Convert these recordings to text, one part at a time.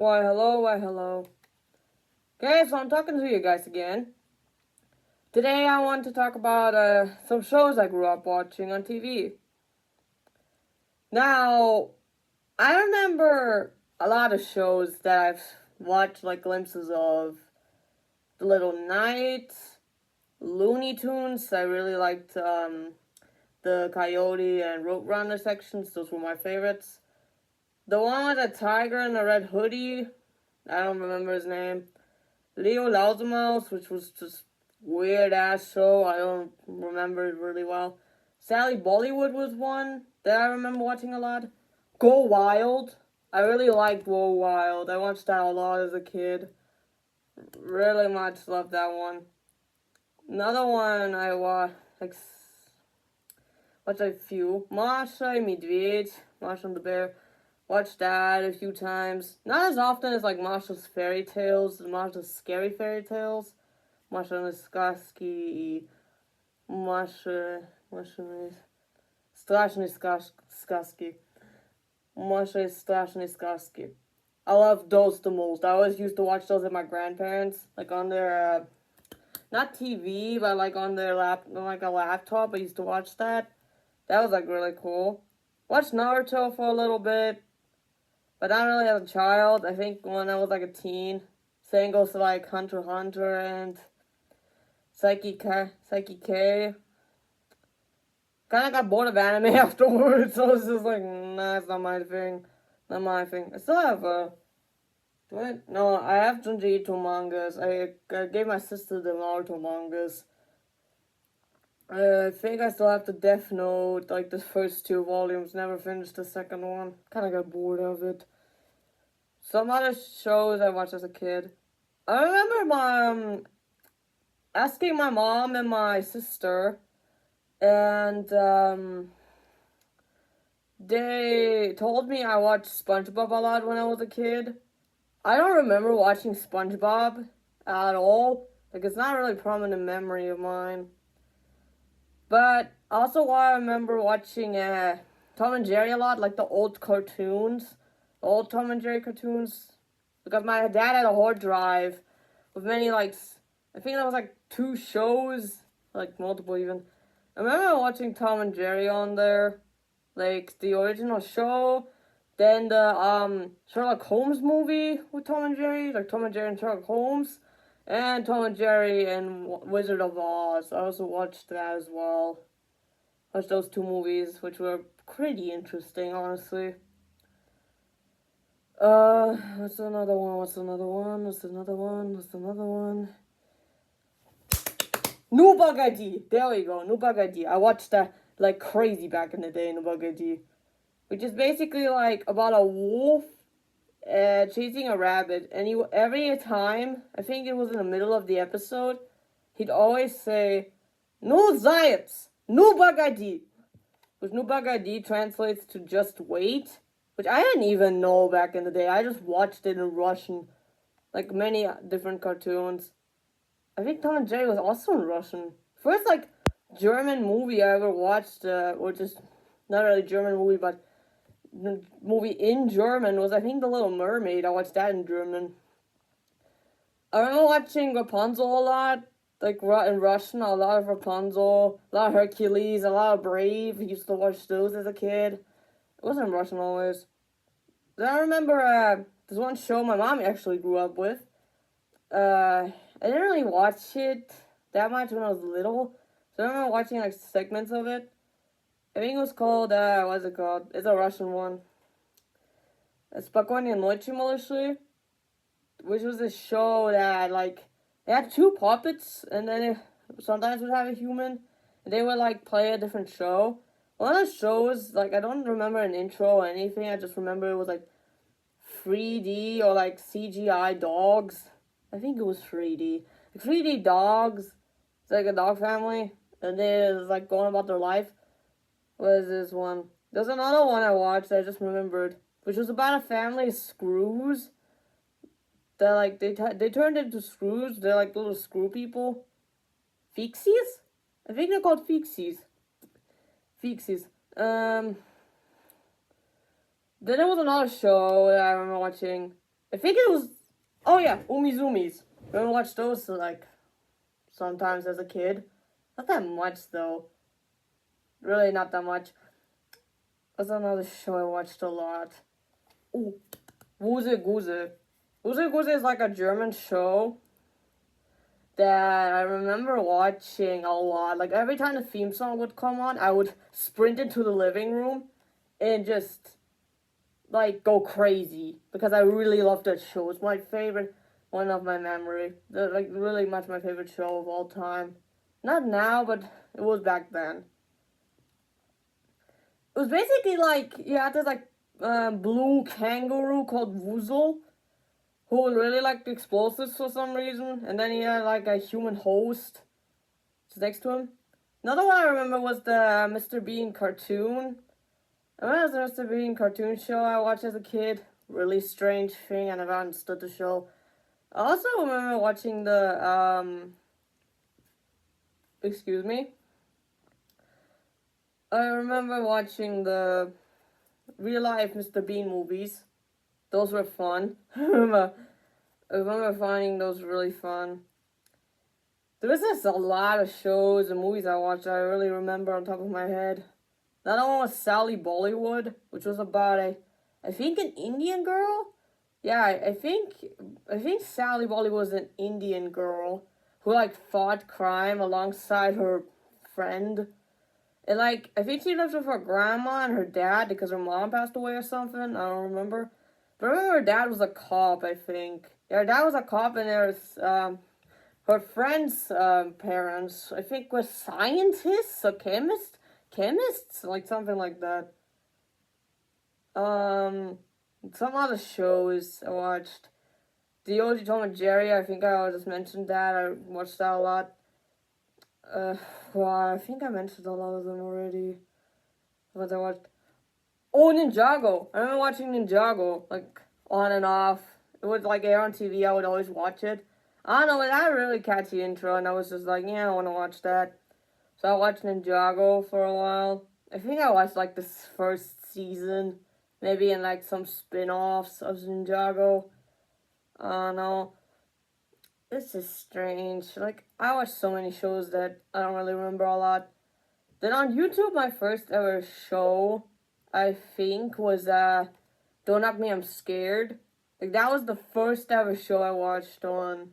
Why, hello. Okay, so I'm talking to you guys again. Today I want to talk about some shows I grew up watching on TV. Now, I remember a lot of shows that I've watched, like glimpses of. The Little Knights, Looney Tunes. I really liked the Coyote and Roadrunner sections. Those were my favorites. The one with the tiger and the red hoodie, I don't remember his name. Leo Loudmouse, which was just weird ass show. I don't remember it really well. Sally Bollywood was one that I remember watching a lot. Go Wild. I really liked Go Wild. I watched that a lot as a kid. Really much loved that one. Another one I watched, watched a few. Masha and Medved, Masha and the Bear. Watched that a few times. Not as often as like Masha's Fairy Tales, Masha's Scary Fairy Tales. Masha and Сказки, Masha Страшные сказки. Masha Страшные сказки. I love those the most. I always used to watch those with my grandparents, like on their, not TV, but like on their like a laptop. I used to watch that. That was like really cool. Watched Naruto for a little bit. But not really as a child. I think when I was like a teen. Same goes to like Hunter x Hunter and Psyche K. Kind of got bored of anime afterwards, so it's just like, nah, it's not my thing. Not my thing. I still have, No, I have Junji Ito mangas. I gave my sister the Naruto mangas. I think I still have the Death Note, like the first two volumes. Never finished the second one. Kind of got bored of it. Some other shows I watched as a kid. I remember asking my mom and my sister, and they told me I watched SpongeBob a lot when I was a kid. I don't remember watching SpongeBob at all. Like, it's not really a prominent memory of mine. But also I remember watching Tom and Jerry a lot, like the old cartoons. The old Tom and Jerry cartoons. Because my dad had a hard drive with many, like, I think that was like 2 shows, like multiple even. I remember watching Tom and Jerry on there. Like the original show. Then the Sherlock Holmes movie with Tom and Jerry. Like Tom and Jerry and Sherlock Holmes. And Tom and Jerry and Wizard of Oz. I also watched that as well. Watched those 2 movies, which were pretty interesting, honestly. What's another one? New Bug ID! There we go, New Bug ID. I watched that like crazy back in the day, New Bug ID. Which is basically like about a wolf chasing a rabbit, and every time, I think it was in the middle of the episode, he'd always say, "No Zayats! No Bug ID!" Which No Bug ID translates to just wait, which I didn't even know back in the day. I just watched it in Russian, like many different cartoons. I think Tom and Jerry was also in Russian. First, like, German movie I ever watched, or just, not really German movie, but the movie in German was, I think, The Little Mermaid. I watched that in German. I remember watching Rapunzel a lot, like in Russian, a lot of Rapunzel, a lot of Hercules, a lot of Brave. I used to watch those as a kid. It wasn't in Russian always. Then I remember there's one show my mom actually grew up with. I didn't really watch it that much when I was little, so I remember watching like segments of it. I think it was called, what's it called? It's a Russian one. Спокойной ночи, малыши. Which was a show that, like, they had 2 puppets, and then it sometimes would have a human, and they would, like, play a different show. One of the shows, like, I don't remember an intro or anything, I just remember it was, like, 3D or, like, CGI dogs. I think it was 3D. Like, 3D dogs. It's like a dog family, and they're, like, going about their life. What is this one? There's another one I watched I just remembered, which was about a family of screws. They're like, they turned into screws. They're like little screw people. Fixies? I think they're called Fixies. Then there was another show that I remember watching. I think it was, oh yeah, Umizumis. I watched those like sometimes as a kid. Not that much though. Really not that much. That's another show I watched a lot. Ooh, Wuse Guse. Wuse Guse is like a German show that I remember watching a lot. Like every time the theme song would come on, I would sprint into the living room and just like go crazy because I really loved that show. It's my favorite one of my memory. Like really much my favorite show of all time. Not now, but it was back then. It was basically like you had this like blue kangaroo called Woozle who really liked explosives for some reason, and then he had like a human host next to him. Another one I remember was the Mr. Bean cartoon. I remember the Mr. Bean cartoon show I watched as a kid. Really strange thing, I never understood the show. I also remember watching the excuse me. I remember watching the real life Mr. Bean movies. Those were fun. I remember finding those really fun. There was just a lot of shows and movies I watched that I really remember on top of my head. Another one was Sally Bollywood, which was about I think an Indian girl. Yeah, I think Sally Bollywood was an Indian girl who like fought crime alongside her friend. And like I think she lived with her grandma and her dad because her mom passed away or something. I don't remember. But I remember her dad was a cop, I think. Yeah, her dad was a cop and there's her friend's parents, I think, were scientists or chemists, like something like that. Some other shows I watched. The OG Tom and Jerry, I think I just mentioned that. I watched that a lot. Well, I think I mentioned a lot of them already. What I watched. Oh, Ninjago. I remember watching Ninjago, like, on and off. It would, like, air on TV. I would always watch it. I don't know, it had a really catchy intro, and I was just like, yeah, I want to watch that. So I watched Ninjago for a while. I think I watched, like, this first season. Maybe in, like, some spin-offs of Ninjago. I don't know. This is strange. Like, I watched so many shows that I don't really remember a lot. Then on YouTube, my first ever show, I think, was, Don't Knock Me, I'm Scared. Like, that was the first ever show I watched on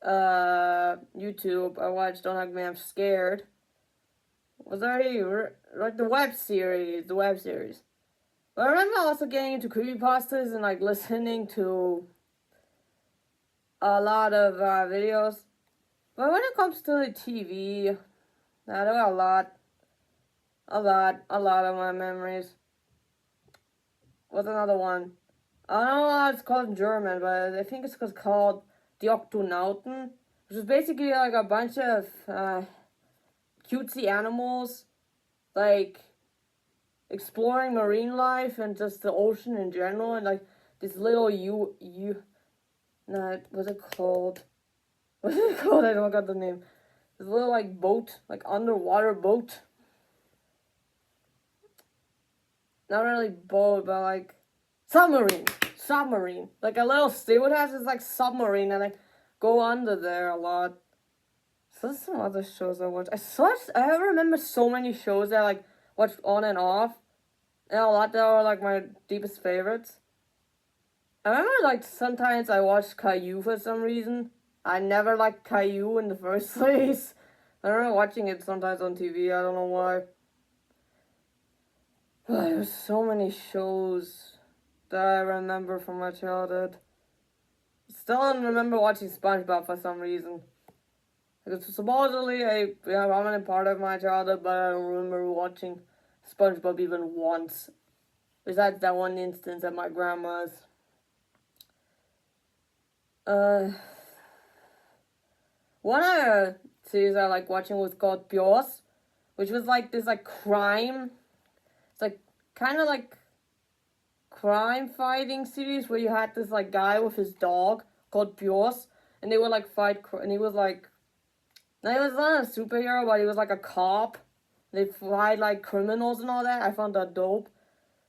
YouTube. I watched Don't Knock Me, I'm Scared. Was already like the web series. But I remember also getting into creepypastas and like listening to a lot of videos. But when it comes to the TV, there were a lot of my memories. What's another one? I don't know how it's called in German, but I think it's called Die Octonauten, which is basically like a bunch of cutesy animals, like exploring marine life and just the ocean in general, and like this little what's it called? What's it called? I don't got the name. This little like boat, like underwater boat. Not really boat, but like submarine. Like a little steward has this like submarine and like go under there a lot. So there's some other shows I watched. I remember so many shows that I like watched on and off. And a lot that were like my deepest favorites. I remember like sometimes I watched Caillou for some reason. I never liked Caillou in the first place. I remember watching it sometimes on TV, I don't know why. But there's so many shows that I remember from my childhood. Still don't remember watching SpongeBob for some reason. Because supposedly a prominent part of my childhood, but I don't remember watching SpongeBob even once. Besides that one instance at my grandma's. One series I like watching was called Pios, which was like this like crime. It's like kind of like crime fighting series where you had this like guy with his dog called Pios, and they would like fight, and he was like, now he was not a superhero, but he was like a cop. They fight like criminals and all that. I found that dope.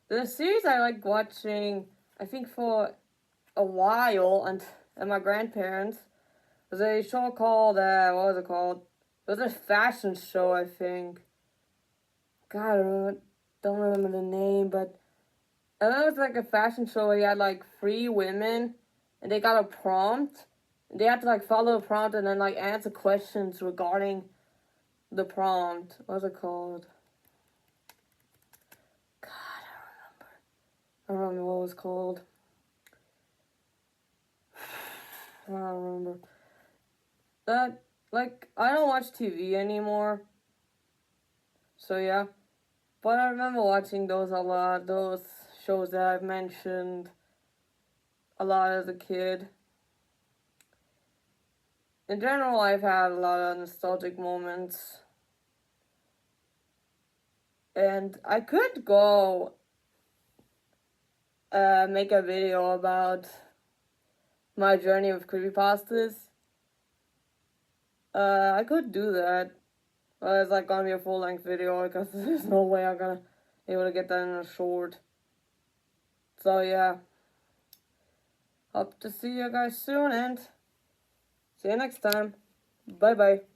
The series I like watching, I think for a while, and my grandparents. It was a show called, what was it called? It was a fashion show, I think. God, don't remember the name, but I know it was like a fashion show where you had like 3 women, and they got a prompt. And they had to like follow the prompt and then like answer questions regarding the prompt. What's it called? God, I don't remember what it was called. I don't remember. That, like, I don't watch TV anymore. So yeah. But I remember watching those a lot. Those shows that I've mentioned a lot as a kid. In general, I've had a lot of nostalgic moments. And I could go make a video about my journey with creepypastas. I could do that. But it's like gonna be a full-length video because there's no way I'm gonna be able to get that in a short. So yeah. Hope to see you guys soon and see you next time. Bye bye.